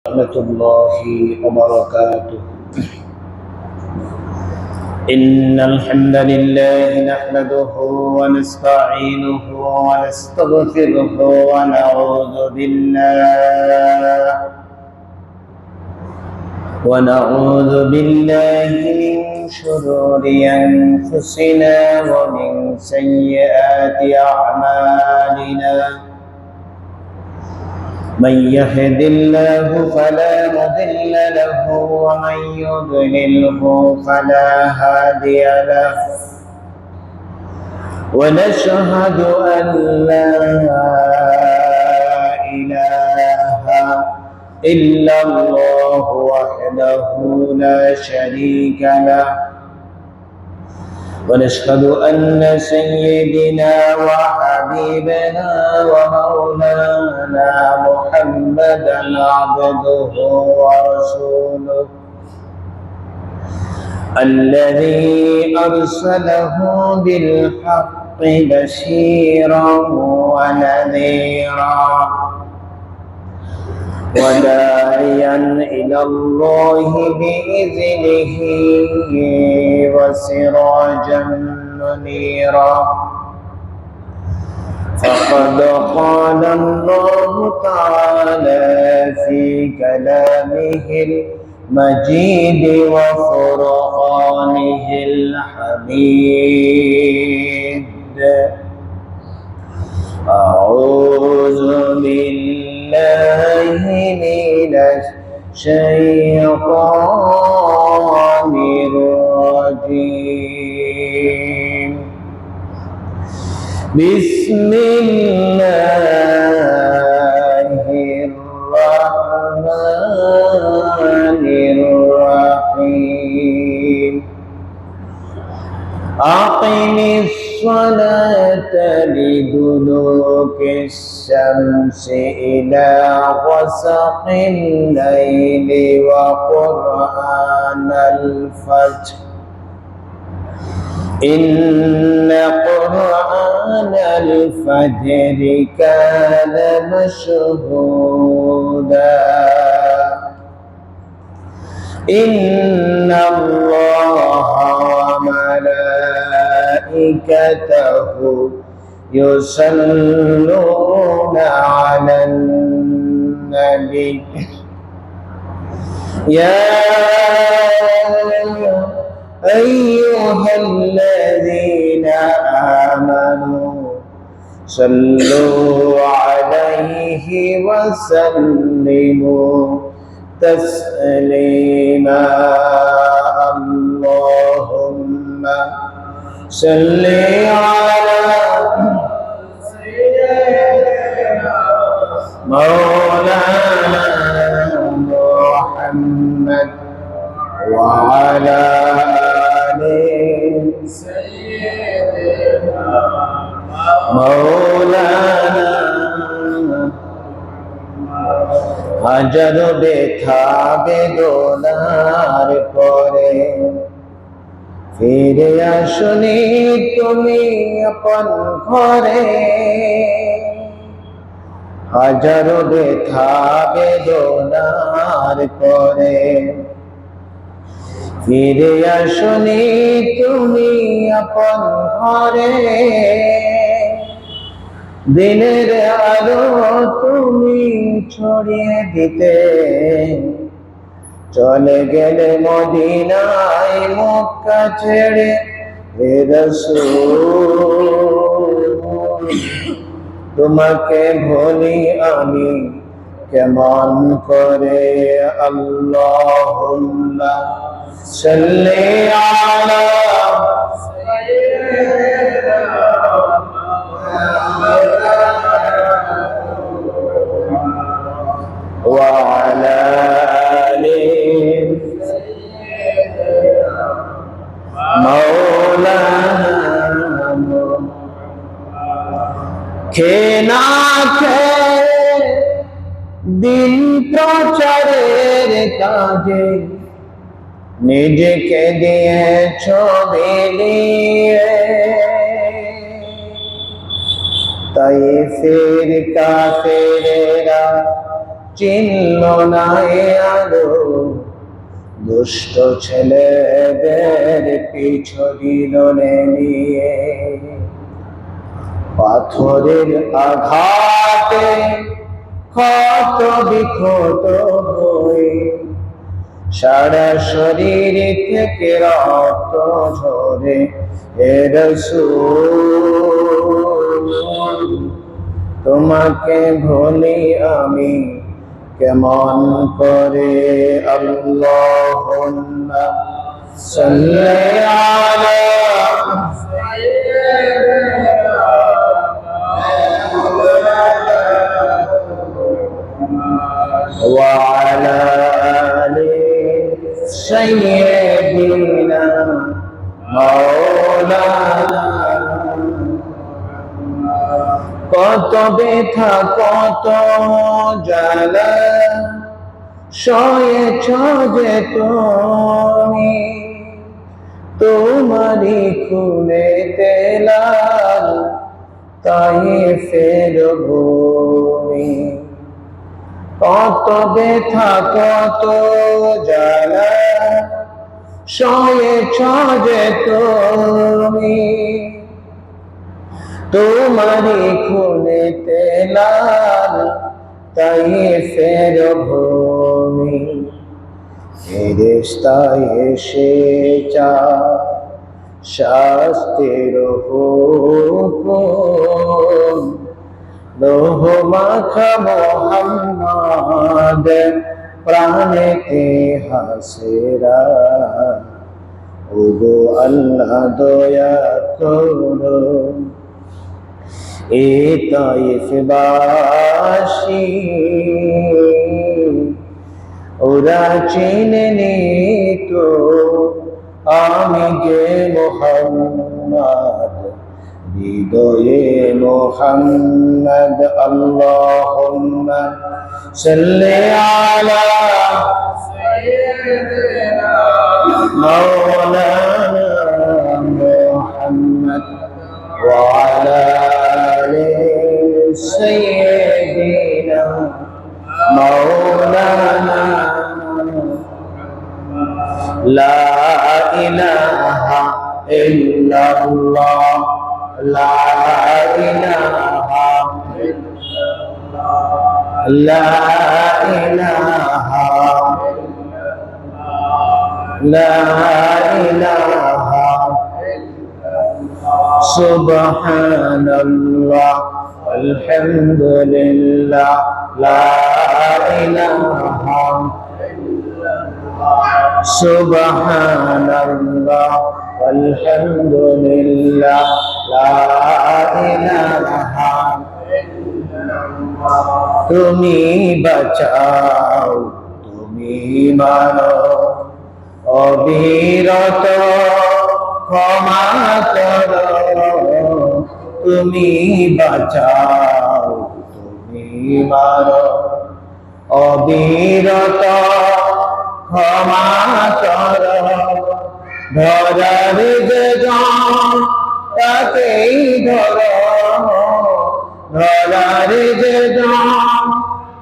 ورحمة الله وبركاته. إن الحمد لله نحمده ونستعينه ونستغفره ونعوذ بالله من شرور أنفسنا ومن سيئات أعمالنا. من يهد الله فلا مضل له ومن يضلله فلا هادي له. ونشهد أن لا إله إلا الله وحده لا شريك له. ونشهد أن سيدنا وحبيبنا ومولانا محمدا عبده ورسوله الذي أرسله بالحق بشيرا ونذيرا وداعيا إلى الله بإذنه وسراجا منيرا. فقد قال الله تعالى في كلامه المجيد وفرقانه الحميد: أعوذ بالله من الشيطان الرجيم. بسم الله الرحمن الرحيم. أقم الصلاة لدلوك الشمس إلى غسق الليل وقرآن الفجر إن قرآن الفجر كان مشهودا. إن الله وملائكته يصلون على النبي يا أيها الذين آمنوا صلوا عليه وسلموا تسليما. اللهم صل على مولانا محمد وعلى آل سيدنا مولانا। হাজার ব্যথা বেদনার পরে ফিরে আসনি তুমি আপন ঘরে। হাজার ব্যথা বেদনার পরে ফিরে আসনি তুমি আপন ঘরে। দিনের আলো তুমি ছড়িয়ে দিতে চলে গেলে মদিনায় মক্কা ছেড়ে। হে রাসূল তোমাকে ভুলি আমি কেমন করে। আল্লাহুম্মা সাল্লি আলা وعلى آل مولانا। খেনা খেয়ে দিন প্রচারের কাজে নিজেকে দিয়েছ বিলিয়ে। তাইফের কাফেরেরা চিনল না এ আলো, দুষ্ট ছেলেদের পিছু দিল নিয়ে। পাথরের আঘাতে ক্ষত বিক্ষত হয়ে সারা শরীর থেকে রক্ত ঝরে, হে রাসূল তোমাকে ভুলি আমি কেমন করে। আল্লাহুম্মা সাল্লি আলা ওয়া আলা আলি সাইয়্যিদিনা মাওলানা। কত ব্যথা কত জ্বালা সয়েছ যে তুমি, তোমারই খুনেতে লাল তায়েফের ভূমি। কত ব্যথা কত জ্বালা সয়েছ যে তুমি, তোমারই খুনেতে লাল তায়েফের ভূমি। ফেরেশতা এসে চায় শাস্তির হুকুম, লোহ মাখা মুহাম্মদ প্রাণেতে হাসেরা। ওগো আল্লাহ দয়া করো, এ তায়েফবাসী ওরা চেনেনি তো আমি যে মুহাম্মদ, হৃদয়ে মুহাম্মদ। আল্লাহুম্মা সাল্লি আলা সাইয়্যিদিনা মাওলানা মুহাম্মদ ওয়া আলা আলি সাইয়্যিদিনা মাওলানা। লা ইলাহা ইল্লাল্লাহ, লা ইলাহা ইল্লাল্লাহ, লা ইলাহা লা ইলাহা সুবহানাল্লাহ আলহামদুলিল্লাহ, লা ইলাহা সুবহানাল্লাহ আলহামদুলিল্লাহ, লা ইলাহা। তুমি বাঁচাও তুমি মানো, অবিরত ক্ষমা করো। তুমি বাঁচাও তুমি মানো, অবিরত ক্ষমা করো। ধরার যে জন তাকেই ধরো, ধরার যে জন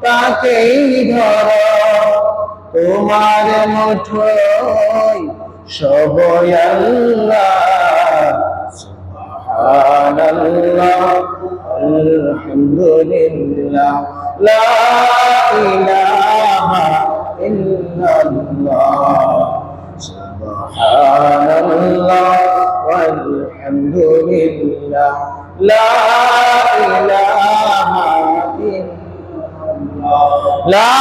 তাকেই ধরো। তোমার মুঠোয় সবই আল্লাহ, সুবহানাল্লাহ আলহামদুলিল্লাহ, লা ইলাহা ইল্লাল্লাহ, সুবহানাল্লাহ আলহামদুলিল্লাহ, লা ইলাহা ইল্লাল্লাহ, লা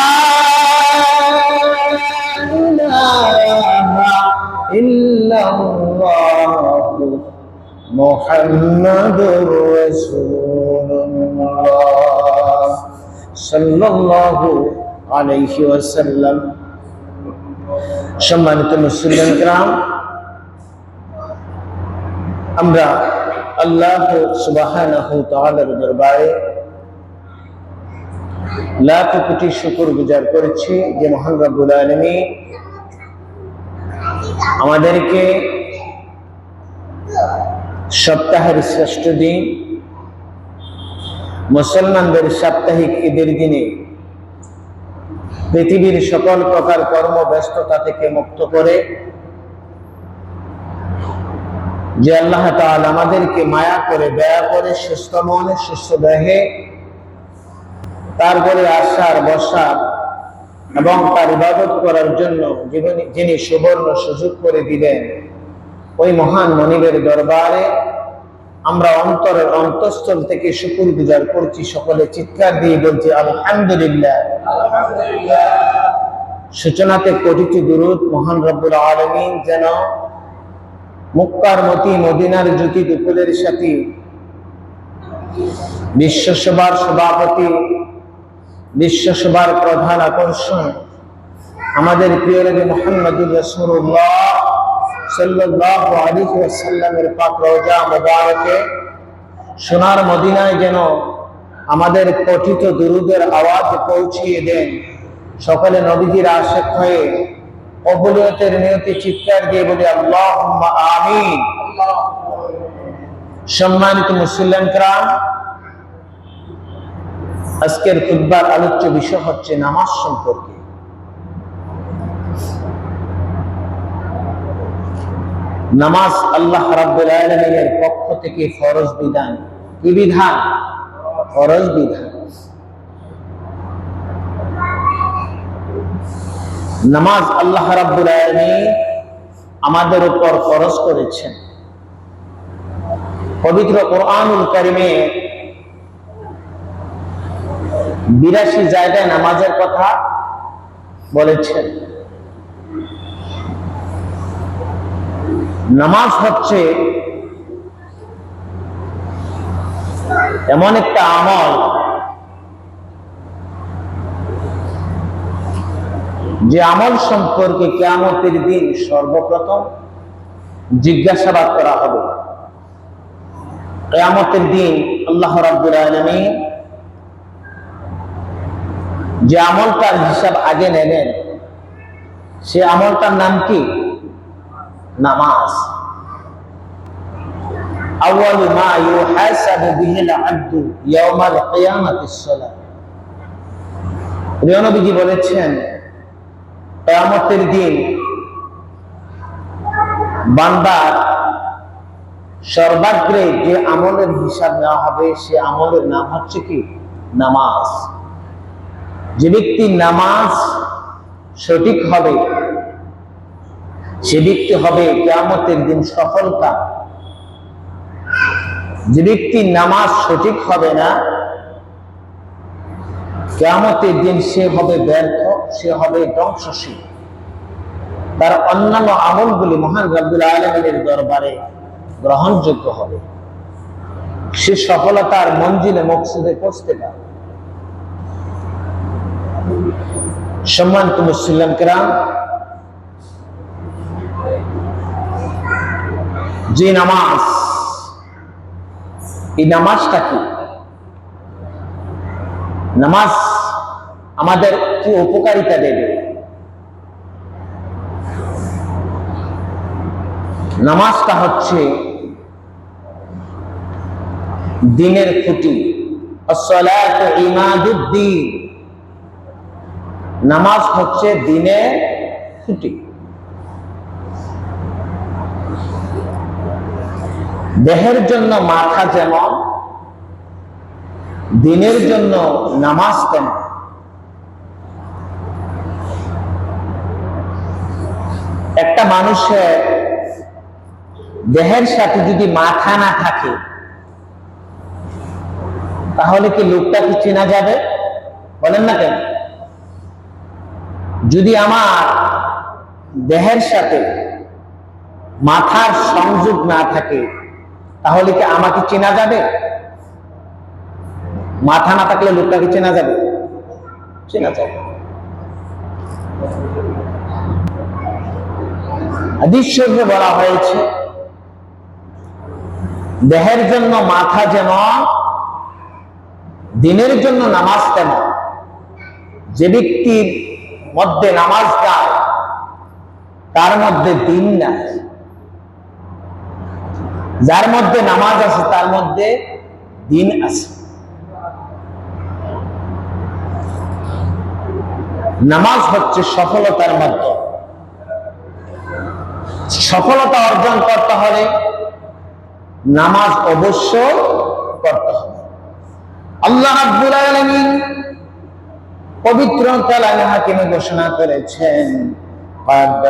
ইলাহা ইল্লাল্লাহ মুহাম্মাদুর রাসূলুল্লাহ সাল্লাল্লাহু আলাইহি ওয়াসাল্লাম। সম্মানিত মুসলিম کرام, আমরা আল্লাহ সুবহানাহু ওয়া তাআলার দরবারে লাখ কোটি শুকর গুজার করেছি যে মহান রব্বুল আলামিন আমাদেরকে সপ্তাহের শ্রেষ্ঠ দিন মুসলমানদের সাপ্তাহিক ঈদের দিনে পৃথিবীর সকল প্রকার কর্মব্যস্ততা থেকে মুক্ত করে যে আল্লাহ তাআলা আমাদেরকে মায়া করে দয়া করে সুস্থ মনে সুস্থ দেহে তারপরে আসার বসার এবং তার ইবাদত করার জন্য যিনি সুবর্ণ সুযোগ করে দিলেন, ওই মহান মনিবের দরবারে আমরা অন্তরের অন্তঃস্থল থেকে শুকরগুজার করছি। সকলে চিৎকার দিয়ে বলছি আলহামদুলিল্লাহ। সূচনাতে কোটিটি দুরূদ মহান রব্বুল আলামিন যেন মক্কার মতি মদিনার জ্যোতি দুপুরের সাথী বিশ্বসভার সভাপতি, বিশ্বসভার প্রধান আকর্ষণ আমাদের প্রিয় নবী মুহাম্মদুর রাসূলুল্লাহ সাল্লাল্লাহু আলাইহি ওয়াসাল্লামের পাক রওজা মুবারকে সোনার মদিনায় যেন আমাদের পঠিত দুরূদের আওয়াজ পৌঁছিয়ে দেন। সকলে নবীজির আশিক হয়ে কবুলিয়তের নিয়তে চিৎকার দিয়ে বলি আল্লাহুম্মা আমিন। সম্মানিত মুসলিম কিরাম, আজকের খুতবার আলোচ্য বিষয় হচ্ছে নামাজ সম্পর্কে। নামাজ আল্লাহ রাব্বুল আলামিনের পক্ষ থেকে ফরজ বিধান। কি বিধান? ফরজ বিধান। নামাজ আল্লাহ রাব্বুল আলামিন আমাদের উপর ফরজ করেছেন। পবিত্র কোরআনুল কারীমে 82 জায়গায় নামাজের কথা বলেছেন। নামাজ হচ্ছে এমন একটা আমল যে আমল সম্পর্কে কিয়ামতের দিন সর্বপ্রথম জিজ্ঞাসাবাদ করা হবে। কিয়ামতের দিন আল্লাহ রাব্বুল আলামিন যে আমলটার হিসাব আগে নেবেন, সে আমলটার নাম কি? নামাজ। আউয়ালু মা ইউহাসাবু বিহিল আবদু ইয়াউমাল কিয়ামাতিস সালাহ। প্রিয় নবীজি বলেছেন, কিয়ামতের দিন বান্দার সর্বাগ্রে যে আমলের হিসাব নেওয়া হবে, সে আমলের নাম হচ্ছে কি? নামাজ। যে ব্যক্তি নামাজ সঠিক হবে, সে ব্যক্তি হবে কিয়ামতের দিন সফলতা। যে ব্যক্তি নামাজ সঠিক হবে না, কিয়ামতের দিন সে হবে ব্যর্থ, সে হবে ধ্বংসশীল। তার অন্যান্য আমলগুলি মহান রব্বুল আলামিনের দরবারে গ্রহণযোগ্য হবে, সে সফলতার মঞ্জিলে মকসুদে পৌঁছতে পারে। সম্মানিত মুসলিম কিরাম, যে নামাজ, এই নামাজটা কি? নামাজ আমাদের কি উপকারিতা দেবে? নামাজটা হচ্ছে দ্বীনের খুঁটি। আসসালাতু ইমাদুদ্দীন। নামাজ হচ্ছে দ্বীনের খুঁটি। দেহের জন্য মাথা যেমন, দ্বীনের জন্য নামাজ তেমন। একটা মানুষের দেহের সাথে যদি মাথা না থাকে, তাহলে কি লোকটাকে চেনা যাবে? বলেন না কেন? যদি আমার দেহের সাথে মাথার সংযোগ না থাকে, তাহলে কি আমাকে চেনা যাবে? মাথা না থাকলে লোকটাকে চেনা যাবে? চেনা যাবে। হাদিস শরীফে বলা হয়েছে, দেহের জন্য মাথা যেমন, দ্বীনের জন্য নামাজ তেমন। যে ব্যক্তির মধ্যে নামাজ নাই, তার মধ্যে দ্বীন নাই। যার মধ্যে নামাজ আছে, তার মধ্যে দ্বীন আছে। নামাজ হচ্ছে সফলতার মাধ্যম। সফলতা অর্জন করতে হলে নামাজ অবশ্যই করতে হবে। আল্লাহ রাব্বুল আলামিন পবিত্র কালামে হাকিমে ঘোষণা করেছেন, قد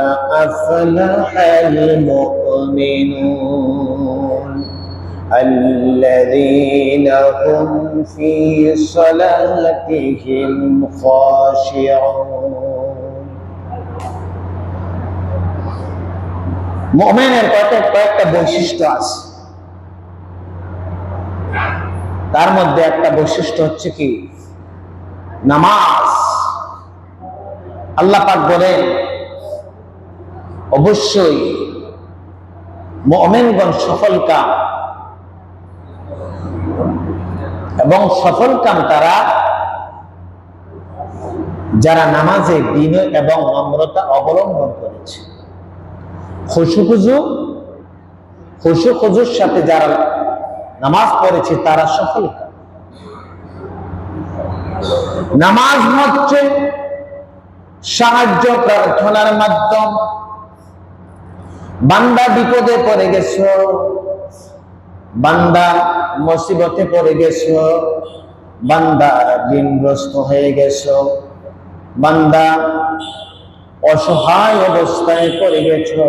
أفلح المؤمنون الذين هم في صلاتهم خاشعون। মুমিনের কয়েকটা বৈশিষ্ট্য আছে, তার মধ্যে একটা বৈশিষ্ট্য হচ্ছে কি নামাজ। আল্লাহ পাক বলেন অবশ্যই মুমিনগণ সফলকাম, এবং সফলকাম তারা যারা নামাজে বিনয় এবং নম্রতা অবলম্বন করেছে। খুশুখুজুর সাথে যারা নামাজ পড়েছে তারা সফলকাম। নামাজ হচ্ছে সাহায্য প্রার্থনার মাধ্যম। বান্দা বিপদে পড়ে গেছো, বান্দা মুসিবতে পড়ে গেছো, বান্দা ঋণগ্রস্ত হয়ে গেছো, বান্দা অসহায় অবস্থায় পড়ে গেছো,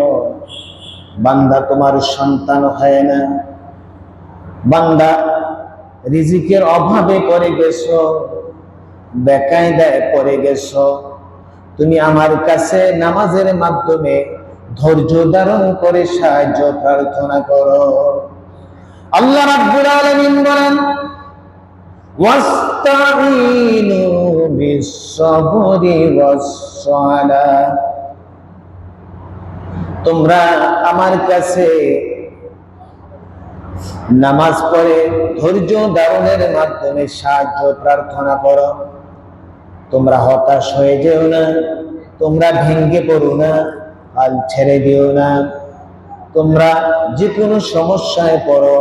বান্দা তোমার সন্তান হয় না, বান্দা রিজিকের অভাবে পড়ে গেছো, বেকায়দায় পড়ে গেছো, তুমি আমার কাছে নামাজের মাধ্যমে ধৈর্য ধারণ করে সাহায্য প্রার্থনা করো। আল্লাহ রাব্বুল আলামিন বলেন, ওয়াস্তাঈনু বিস-সাবরি ওয়াস-সালাহ, তোমরা আমার কাছে নামাজ পড়ে ধৈর্য ধারণের মাধ্যমে সাহায্য প্রার্থনা করো। তোমরা হতাশ হয়ে যেও না, তোমরা ভেঙে পড়ো না, হাল ছেড়ে দিও না। তোমরা যে কোনো সমস্যায় পড়ো,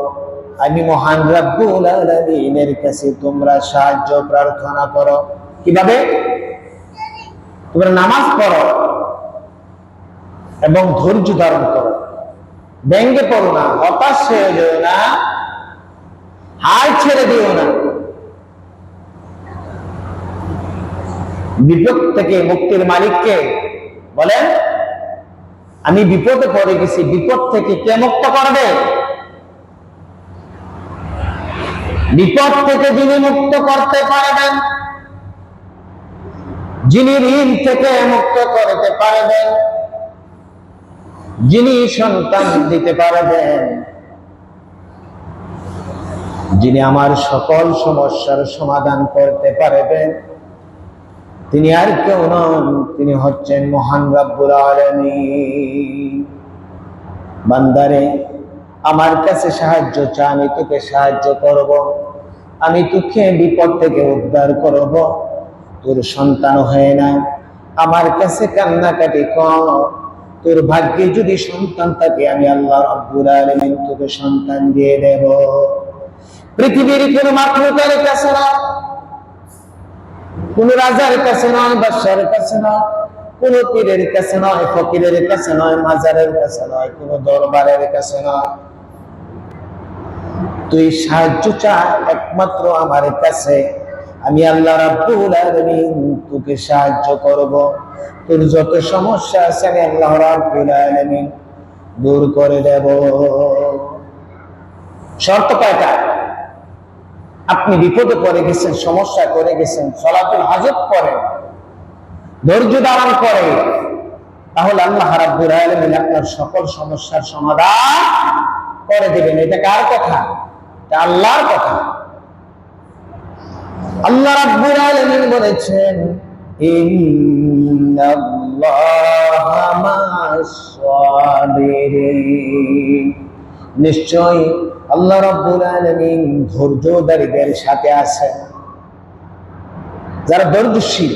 আমি মহান রাব্বুল আলামিনের কাছে তোমরা সাহায্য প্রার্থনা করো। কিভাবে? তোমরা নামাজ পড়ো এবং ধৈর্য ধারণ করো, ভেঙে পড়ো না, হতাশ হয়ে যেও না, হাল ছেড়ে দিও না। বিপদ থেকে মুক্তির মালিককে বলেন, আমি বিপদে পড়ে গেছি, বিপদ থেকে কে মুক্ত করবে? বিপদ থেকে যিনি মুক্ত করতে পারবেন, যিনি ঋণ থেকে মুক্ত করতে পারবেন, যিনি সন্তান দিতে পারবেন, যিনি আমার সকল সমস্যার সমাধান করতে পারবেন, তিনি আর কেউ নন, তিনি হচ্ছেন মহান রাব্বুল আলামিন। বান্দারে, আমার কাছে সাহায্য চা, আমি তোকে সাহায্য করব, আমি তোকে বিপদ থেকে উদ্ধার করব। তোর সন্তান হয় না, আমার কাছে কান্নাকাটি কর। তোর ভাগ্যে যদি সন্তান থাকে, আমি আল্লাহ রাব্বুল আলামিন তোকে সন্তান দিয়ে দেব। পৃথিবীর কোন মাখলুকের কাছে না, কোন রাজার কাছে নয়, বাদশার কাছে নয়, কোন পীরের কাছে নয়, ফকিরের কাছে নয়, মাজারের কাছে নয়, কোন দরবারের কাছে নয়। তুই সাহায্য চা একমাত্র আমার কাছে, আমি আল্লাহ রাব্বুল আলামিন তোকে সাহায্য করব। তোর যত সমস্যা আছে আমি আল্লাহ রাব্বুল আলামিন দূর করে দেব। শর্ত কয়টা? আপনি বিপদে পড়ে গেছেন, সমস্যা করে গেছেন, সালাতুল হাজত করেন, ধৈর্য ধারণ করে, তাহলে আল্লাহ রাব্বুল আলামিন আপনার সকল সমস্যার সমাধান করে দিবেন। এটা কার কথা? এটা আল্লাহর কথা। আল্লাহ রাব্বুল আলামিন বলেছেন, ইন্নাল্লাহা মা'আস সাবিরিন, নিশ্চয় আল্লাহ রাব্বুল আলামিন ধৈর্যধারীদের সাথে আছেন। যারা ধৈর্যশীল,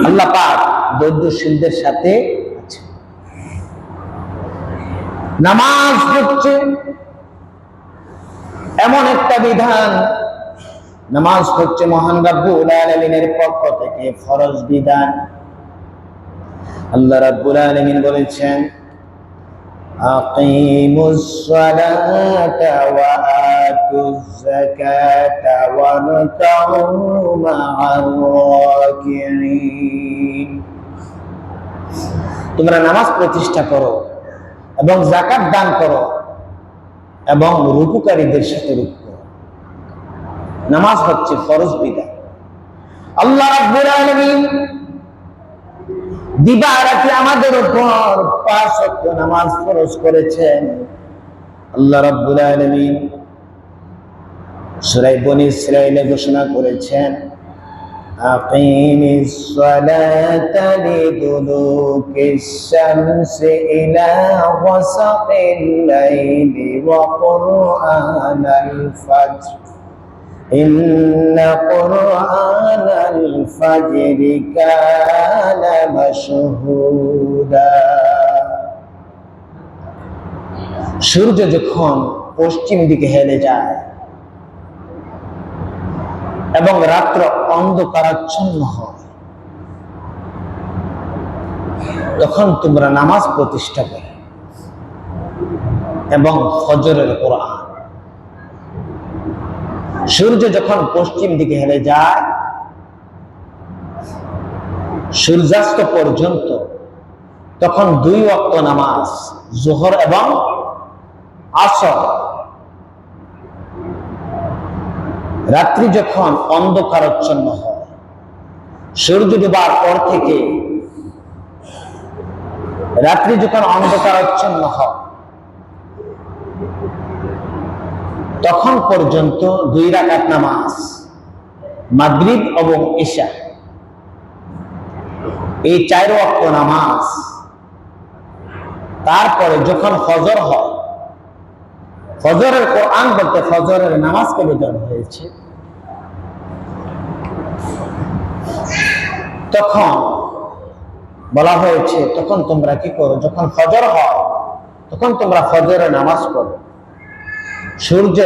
আল্লাহ পাক ধৈর্যশীলদের সাথে আছেন। নামাজ হচ্ছে এমন একটা বিধান, নামাজ হচ্ছে মহান রব্বুল আলামিনের পক্ষ থেকে ফরজ বিধান। আল্লাহ রাব্বুল আলামিন বলেছেন, আকিমুস সালাতা ওয়া আতুজ যাকাতা ওয়ারকাউ মা'আর রাকিঈন। তোমরা নামাজ প্রতিষ্ঠা করো এবং যাকাত দান করো এবং রুকুকারীদের সাথে রুকু করো। নামাজ হচ্ছে ফরজ বিধান। আল্লাহ রাব্বুল আলামিন দিবারাত্রি আমাদের উপর 5 ওয়াক্ত নামাজ ফরজ করেছেন। আল্লাহ রাব্বুল আলামিন সূরা বনী ইসরাঈলে ঘোষণা করেছেন, আকিমিস সালাতা লিদুলুকিশ শামসি ইলা গাসাকিল লাইলি ওয়া কুরআনাল ফাজর ইন্না কুরআনাল ফাজরি কানা মাশহুদা। সূর্য যখন পশ্চিম দিকে হেলে যায় এবং রাত্র অন্ধকারাচ্ছন্ন হয়, তখন তোমরা নামাজ প্রতিষ্ঠা করো এবং ফজরের কোরআন। সূর্য যখন পশ্চিম দিকে হেলে যায়, সূর্যাস্ত পর্যন্ত, তখন 2 ওয়াক্ত নামাজ, যোহর এবং আসর। রাত্রি যখন অন্ধকারাচ্ছন্ন হয়, সূর্য ডোবার পর থেকে রাত্রি যখন অন্ধকারাচ্ছন্ন হয়, তখন পর্যন্ত 2 রাকাত নামাজ, মাগরিব এবং ইশা, এই 4 ওয়াক্ত নামাজ। তারপরে যখন ফজর হয়, ফজরের কোরআন বলতে ফজরের নামাজকে বোঝানো হয়েছে, তখন বলা হয়েছে তখন তোমরা কি করো, যখন ফজর হয় তখন তোমরা ফজরের নামাজ পড়ো। সূর্য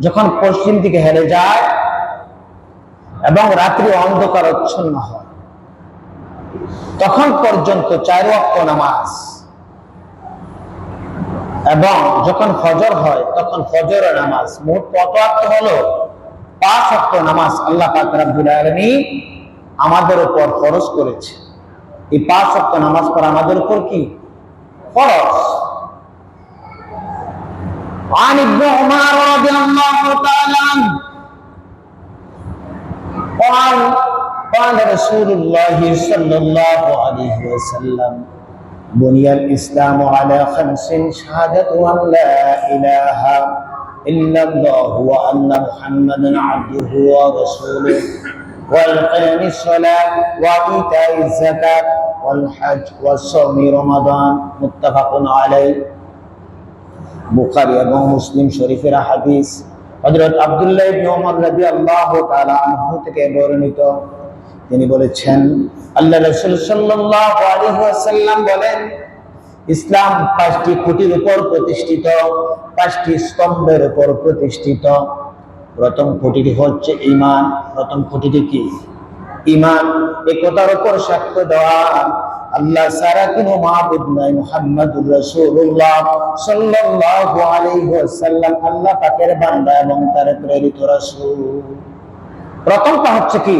যখন পশ্চিম দিকে হেলে যায় এবং রাত্রি অন্ধকারাচ্ছন্ন হয়, তখন পর্যন্ত 4 ওয়াক্ত নামাজ, এবং যখন ফজর হয় তখন ফজরের নামাজ। মোট কত ওয়াক্ত হলো? 5 ওয়াক্ত নামাজ আল্লাহ পাক রব্বুল আলামিন আমাদের উপর ফরজ করেছে। এই 5 ওয়াক্ত নামাজ পড়া আমাদের উপর কি ফরজ। عن ابن عمر رضي الله تعالى عنه قال قال رسول الله صلى الله عليه وسلم بني الإسلام على 5: شهادة أن لا إله إلا الله وأن محمدا عبده ورسوله وإقام الصلاة وإيتاء الزكاة والحج وصوم رمضان متفق عليه। বুখারী এবং মুসলিম শরীফের হাদিস। হযরত আব্দুল্লাহ ইবনে ওমর রাদিয়াল্লাহু তাআলা আনহু থেকে বর্ণিত, তিনি বলেছেন, আল্লাহ রাসূল সাল্লাল্লাহু আলাইহি ওয়াসাল্লাম বলেন, ইসলাম 5টি খুঁটির উপর প্রতিষ্ঠিত, 5টি স্তম্ভের উপর প্রতিষ্ঠিত। প্রথম খুঁটিটি হচ্ছে ঈমান। প্রথম খুঁটিটি কি? ঈমান। এই কথার উপর সাক্ষ্য দেওয়া আল্লাহ ছাড়া কোনো মাবুদ নাই, মুহাম্মাদুর রাসূলুল্লাহ সাল্লাল্লাহু আলাইহি ওয়াসাল্লাম আল্লাহ পাকের বান্দা এবং তার প্রেরিত রাসূল। প্রথমটা হচ্ছে কি?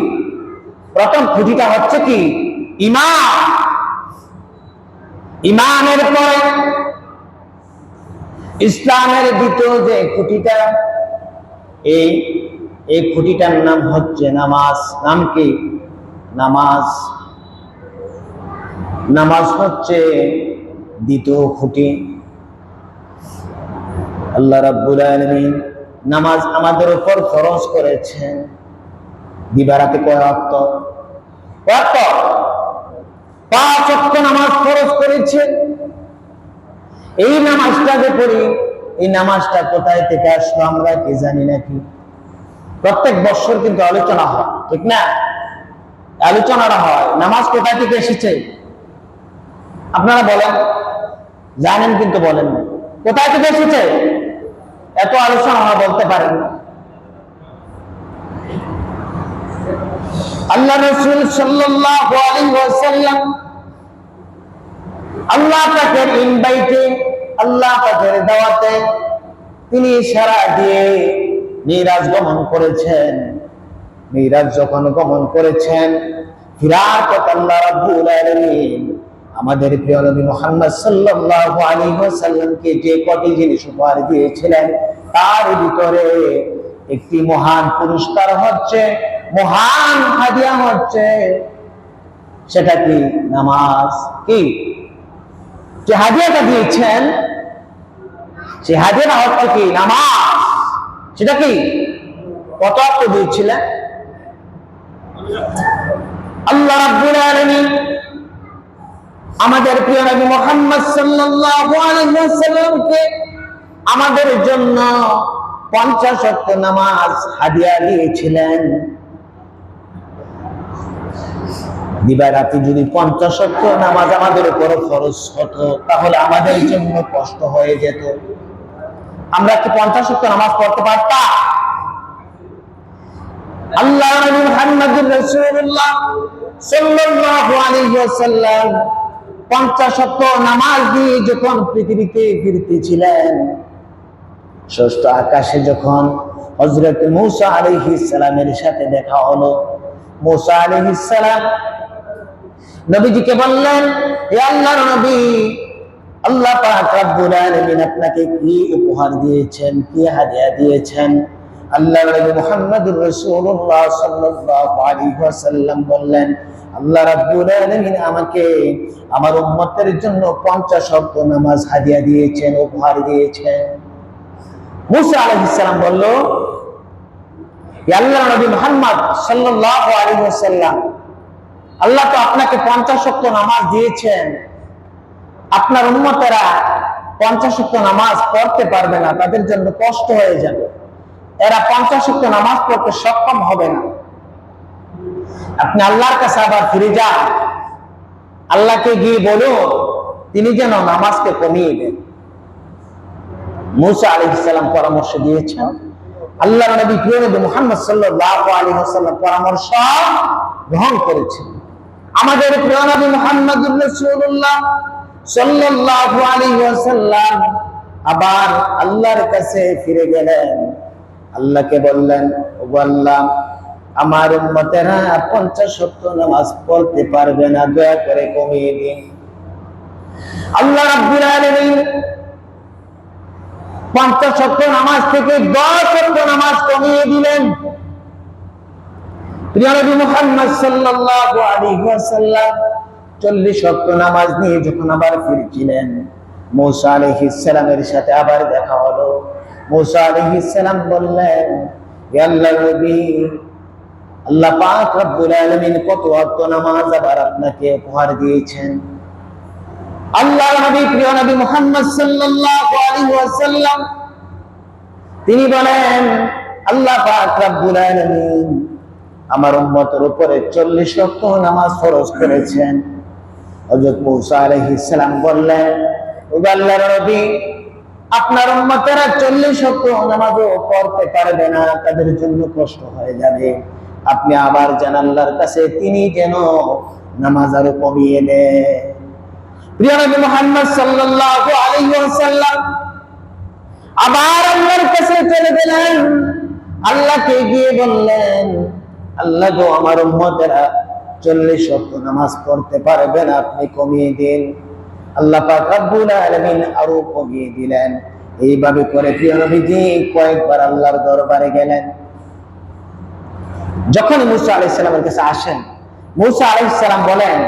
প্রথম খুঁটিটা হচ্ছে কি? ঈমান। ঈমানের পরে ইসলামের দ্বিতীয় যে খুঁটিটা, এই খুঁটিটার নাম হচ্ছে নামাজ। নাম কি? নামাজ। নামাজ হচ্ছে দ্বিতীয় খুঁটি। আল্লাহ রাব্বুল আলামিন নামাজ আমাদের উপর ফরজ করেছেন। দিবারাতে কয় ওয়াক্ত? 5 ওয়াক্ত নামাজ ফরজ করেছেন। এই নামাজটা যে পড়ি, এই নামাজটা কোথায় থেকে আসলো আমরা কি জানি নাকি? প্রত্যেক বছর কিন্তু আলোচনা হয়, ঠিক না? আলোচনাটা হয় নামাজ কোথা থেকে এসেছে। আপনারা বলেন, জানেন কিন্তু বলেন না কোথায় থেকে এসেছে। এত আলোচনা হয়, বলতে পারেন না। আল্লাহ রাসূল সাল্লাল্লাহু আলাইহি ওয়াসাল্লাম আল্লাহ পাকের ইনভাইটে, আল্লাহ পাকের দাওয়াতে তিনি সাড়া দিয়ে মিরাজ গমন করেছেন। মিরাজ যখন গমন করেছেন, ফিরার পথে আল্লাহ রাব্বুল আলামিন আমাদের প্রিয় নবী মুহাম্মদ সাল্লাল্লাহু আলাইহি ওয়াসাল্লামকে যে কটি জিনিস উপহার দিয়েছিলেন, তার ভিতরে একটি মহান পুরস্কার হচ্ছে, মহান হাদিয়া হচ্ছে, সেটা কি? নামাজ। কি যে হাদিয়াটা দিয়েছেন, সেই হাদিয়াটা হচ্ছে কি? নামাজ। সেটা কি? কত অর্থ দিয়েছিলেন আল্লাহ রাব্বুল আলামিন আমাদের প্রিয় নবী মুহাম্মদ সাল্লাল্লাহু আলাইহি ওয়াসাল্লামকে আমাদের জন্য 50 ওয়াক্ত নামাজ হাদিয়া দিয়েছিলেন। দিবারাতে যদি 50 ওয়াক্ত নামাজ আমাদের উপর ফরজ হতো, তাহলে আমাদের জন্য কষ্ট হয়ে যেত। আমরা কি 50 ওয়াক্ত নামাজ পড়তে পারতাম? আল্লাহ নবী মুহাম্মদুর রাসূলুল্লাহ সাল্লাল্লাহু আলাইহি ওয়াসাল্লাম 50 ওয়াক্ত নামাজ দিয়ে যখন পৃথিবীতে ফিরতেছিলেন, ষষ্ঠ আকাশে যখন হযরত মূসা আলাইহিস সালামের সাথে দেখা হলো, মূসা আলাইহিস সালাম নবীজিকে বললেন, হে আল্লাহর নবী, আল্লাহ পাক রব্বুল আলামিন আপনাকে কি উপহার দিয়েছেন, কি হাদিয়া দিয়েছেন? আল্লাহর নবী মুহাম্মদুর রাসূলুল্লাহ সাল্লাল্লাহু আলাইহি ওয়াসাল্লাম বললেন, আল্লাহ রাব্বুল আলামিন আমাকে আমার উম্মতের জন্য 50 ওয়াক্ত নামাজ হাদিয়া দিয়েছেন, উপহার দিয়েছেন। মূসা আলাইহিস সালাম বলল, হে আল্লাহর নবী মুহাম্মদ সাল্লাল্লাহু আলাইহি ওয়াসাল্লাম, আল্লাহ তো আপনাকে 50 ওয়াক্ত নামাজ দিয়েছেন, আপনার উম্মতেরা 50 ওয়াক্ত নামাজ পড়তে পারবে না, তাদের জন্য কষ্ট হয়ে যাবে, এরা 50 ওয়াক্ত নামাজ পড়তে সক্ষম হবে না। আপনি আল্লাহর কাছে আবার ফিরে যান, আল্লাহকে গিয়ে বলুন তিনি যেন নামাজকে কমিয়ে দেন। মূসা আলাইহিস সালাম পরামর্শ দিয়েছেন, আল্লাহর নবী প্রিয় নবী মুহাম্মদ সাল্লাল্লাহু আলাইহি ওয়াসাল্লাম পরামর্শ গ্রহণ করেছেন। আমাদের প্রিয় নবী মুহাম্মদুর রাসূলুল্লাহ সাল্লাল্লাহু আলাইহি ওয়াসাল্লাম আবার আল্লাহর কাছে ফিরে গেলেন, আল্লাহকে বললেন, ওগো আল্লাহ, আমার উম্মতেরা 50 ওয়াক্ত নামাজ পড়তে পারবে না, দয়া করে কমিয়ে দিন। আল্লাহ রাব্বুল আলামিন 50 ওয়াক্ত নামাজ থেকে 10 ওয়াক্ত নামাজ কমিয়ে দিলেন। প্রিয় নবী মুহাম্মদ সাল্লাল্লাহু আলাইহি ওয়াসাল্লাম 40 ওয়াক্ত নামাজ নিয়ে যখন আবার ফিরছিলেন, মূসা আলাইহিস সালামের সাথে আবার দেখা হলো। মূসা আলাইহিস সালাম বললেন, হে আল্লাহর নবী, আল্লাহ পাক রব্বুল আলামিন কত ওয়াক্ত নামাজ আবার আপনাকে উপহার দিয়েছেন? আল্লাহর নবী প্রিয় নবী মুহাম্মদ সাল্লাল্লাহু আলাইহি ওয়াসাল্লাম তিনি বলেন, আল্লাহ পাক রব্বুল আলামিন আমার উম্মতের উপরে 40 ওয়াক্ত নামাজ ফরজ করেছেন। হযরত মূসা আলাইহিস সালাম বললেন, ও আল্লাহর নবী, আপনার উম্মতেরা 40 ওয়াক্ত নামাজও পড়তে পারবে না, তাদের জন্য কষ্ট হয়ে যাবে। আপনি আবার যান আল্লাহর কাছে, তিনি যেন নামাজ আরো কমিয়ে দেন। প্রিয় নবী মুহাম্মদ সাল্লাল্লাহু আলাইহি ওয়াসাল্লাম আবার আল্লাহর কাছে চলে গেলেন, আল্লাহকে গিয়ে বললেন, আল্লাহ গো, আমার উম্মতেরা 40 ওয়াক্ত নামাজ পড়তে পারবে না, আপনি কমিয়ে দিন। আল্লাহ পাক রব্বুল আলামিন আরো কমিয়ে দিলেন। এইভাবে করে প্রিয় নবীজি কয়েকবার আল্লাহর দরবারে গেলেন। যখন মূসা আলাইহিস সালামের কাছে আসেন, মূসা আলাইহিস সালাম বলেন,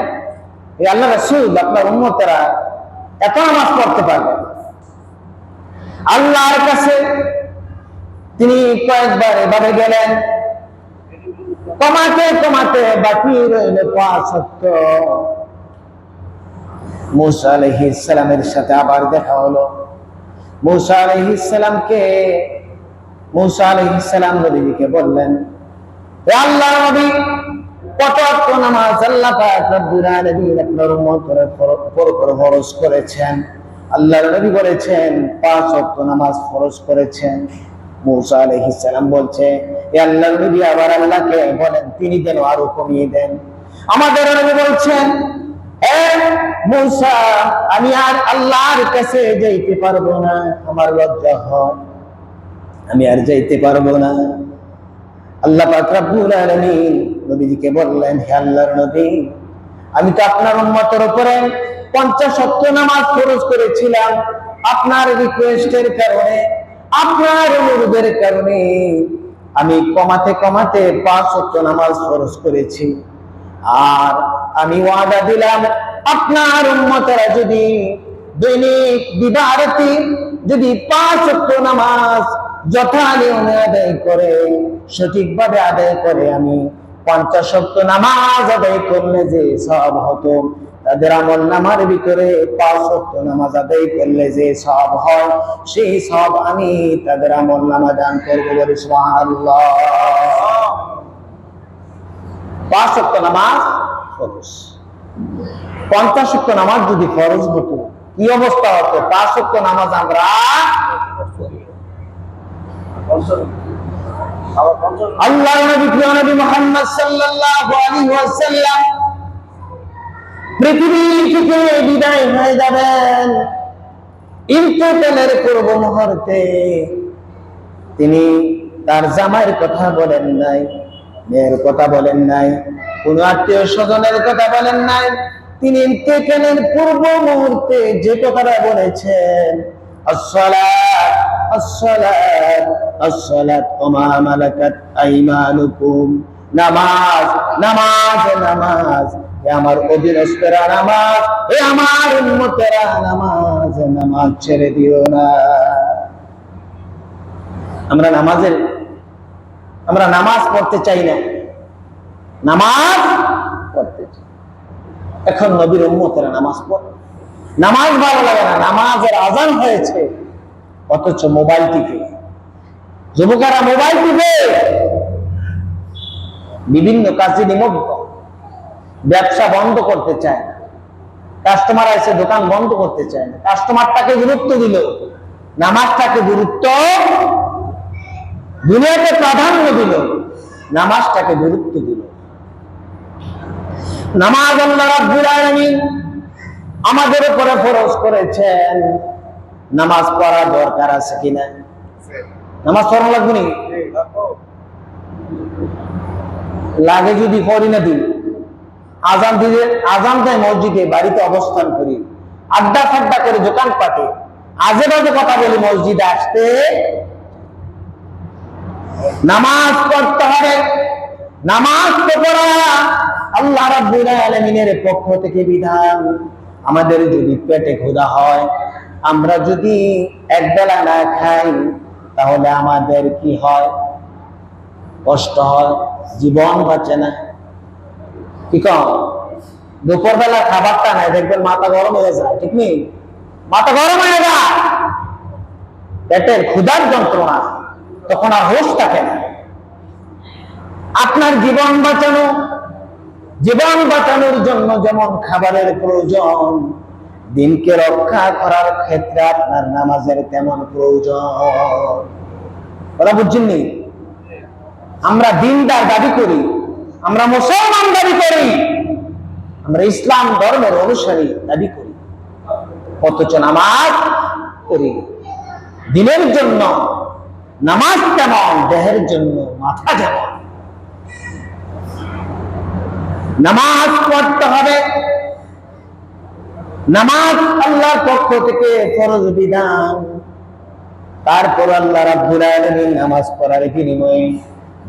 হে আল্লাহর রাসূল, আপনার উম্মতেরা এত নামাজ পড়তে পারবে না। আল্লাহর কাছে তিনি কয়েকবার এভাবে গেলেন, কমাতে কমাতে বাকি রইল 5 ওয়াক্ত। মূসা আলাইহিস সালামের সাথে আবার দেখা হলো। মূসা আলাইহিস সালাম নবীকে বললেন, হে আল্লাহর নবী, কত ওয়াক্ত নামাজ আল্লাহ পাক রব্বুল আলামিন আপনার উম্মতের উপর ফরজ করেছেন? আল্লাহর নবী বলেছেন 5 ওয়াক্ত নামাজ ফরজ করেছেন। মুসা আলাইহিস সালাম বলছে, হে আল্লাহর নবী, আবার আল্লাহকে বলেন তিনি যেন আরো কমিয়ে দেন। আমাদের নবী বলছেন, হে মুসা, আমি আর আল্লাহর কাছে যাইতে পারবো না, আমার লজ্জা হয়, আমি আর যাইতে পারবো না। আল্লাহ পাক রব্বুল আলামিন নবীজিকে বললেন, হে আল্লাহর নবী, আমি তো আপনার উম্মতের উপরে 50 ওয়াক্ত নামাজ ফরজ করেছিলাম, আপনার রিকোয়েস্টের কারণে, আপনার অনুরোধের কারণে আমি কমাতে কমাতে 5 ওয়াক্ত নামাজ ফরজ করেছি। আর আমি ওয়াদা দিলাম, আপনার উম্মতেরা যদি দৈনিক দিবারাতি যদি 5 ওয়াক্ত নামাজ যথানিয়মে আদায় করে, সঠিকভাবে আদায় করে, আমি 50 ওয়াক্ত নামাজ আদায় করলে যে সওয়াব হতো, তাদের আমল নামার ভিতরে 5 ওয়াক্ত নামাজ আদায় করলে যে সওয়াব হয়, সেই সওয়াব আমি তাদের আমল নামা দান করব। বলি সুবহানাল্লাহ। 5 ওয়াক্ত নামাজ ফরজ, 50 ওয়াক্ত নামাজ যদি ফরজ হতো, কি অবস্থা হতো? 5 ওয়াক্ত নামাজ আমরা আল্লাহর নবী প্রিয় নবী মুহাম্মদ সাল্লাল্লাহু আলাইহি ওয়াসাল্লাম পৃথিবী থেকে বিদায় হয়ে যাবেন, ইন্তেকালের পূর্ব মুহূর্তে তিনি তার জামাইয়ের কথা বলেন নাই, মেয়ের কথা বলেন নাই, কোন আত্মীয় স্বজনের কথা বলেন নাই। তিনি ইন্তেকালের পূর্ব মুহূর্তে যে কথাটা বলেছেন, আসসালাত আসসালাত আসসালাত ওয়া মা মালাকাত আইমানুকুম, নামাজ নামাজ নামাজ, হে আমার অধীনস্থরা নামাজ, হে আমার উম্মতেরা নামাজ, নামাজ ছেড়ে দিও না। আমরা নামাজ পড়তে চাই না, নামাজ পড়তে চাই। এখন নবীর উম্মতেরা নামাজ পড়ে, নামাজ ভালো লাগে না, নামাজের আজান হয়েছে অথচ মোবাইল টিপে, যুবকেরা মোবাইল টিপে বিভিন্ন কাজে নিমগ্ন, ব্যবসা বন্ধ করতে চায় না, কাস্টমার এসে দোকান বন্ধ করতে চায় না, কাস্টমারটাকে গুরুত্ব দিল, নামাজটাকে গুরুত্ব, দুনিয়াকে প্রাধান্য দিল, নামাজটাকে গুরুত্ব দিল। নামাজ আল্লাহ রাব্বুল আলামিন আমাদের উপরে ফরজ করেছেন, নামাজ পড়া দরকার আছে কিনা? নামাজ পড়া লাগবে নি? লাগে যদি পড়ি না দিন, আজান দিলে আজান দেয় মসজিদে, বাড়িতে অবস্থান করি, আড্ডা ফাড্ডা করে দোকান পাটে আজে বাজে কথা বলি, মসজিদে আসতে নামাজ পড়তে হবে। নামাজ তো পড়া আল্লাহ রাব্বুল আলামিনের পক্ষ থেকে বিধান। আমাদের যদি পেটে ক্ষুধা হয়, আমরা যদি একবেলা না খাই, তাহলে আমাদের কি হয়? কষ্ট হয়, জীবন বাঁচে না। কি কম? দুপুরবেলা খাবারটা নাই, দেখবেন মাথা গরম হয়ে যায়, ঠিক নেই? মাথা গরম হয়ে যায়, পেটের ক্ষুধার যন্ত্রণা, তখন আর হোশ থাকে না। আপনার জীবন বাঁচানোর জন্য যেমন খাবারের প্রয়োজন, দিনকে রক্ষা করার ক্ষেত্রে আপনার নামাজের তেমন প্রয়োজন। ওরা বুঝছেননি? আমরা দিনদার দাবি করি, আমরা মুসলমান দাবি করি, আমরা ইসলাম ধর্মের অনুসারী দাবি করি, অথচ নামাজ করি। দিনের জন্য নামাজ যেমন, দেহের জন্য মাথা যেমন। নামাজ পড়তে হবে, নামাজ আল্লাহর পক্ষ থেকে ফরজ বিধান। তারপর আল্লাহ রাব্বুল আলামিন নামাজ পড়ার বিনিময়ে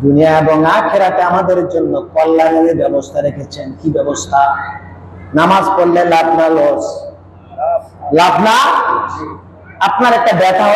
দুনিয়া এবং আখিরাতে আমাদের জন্য কল্যাণের ব্যবস্থা রেখেছেন। কি ব্যবস্থা? নামাজ পড়লে লাভ না লস? লাভ না? আপনার একটা ব্যথা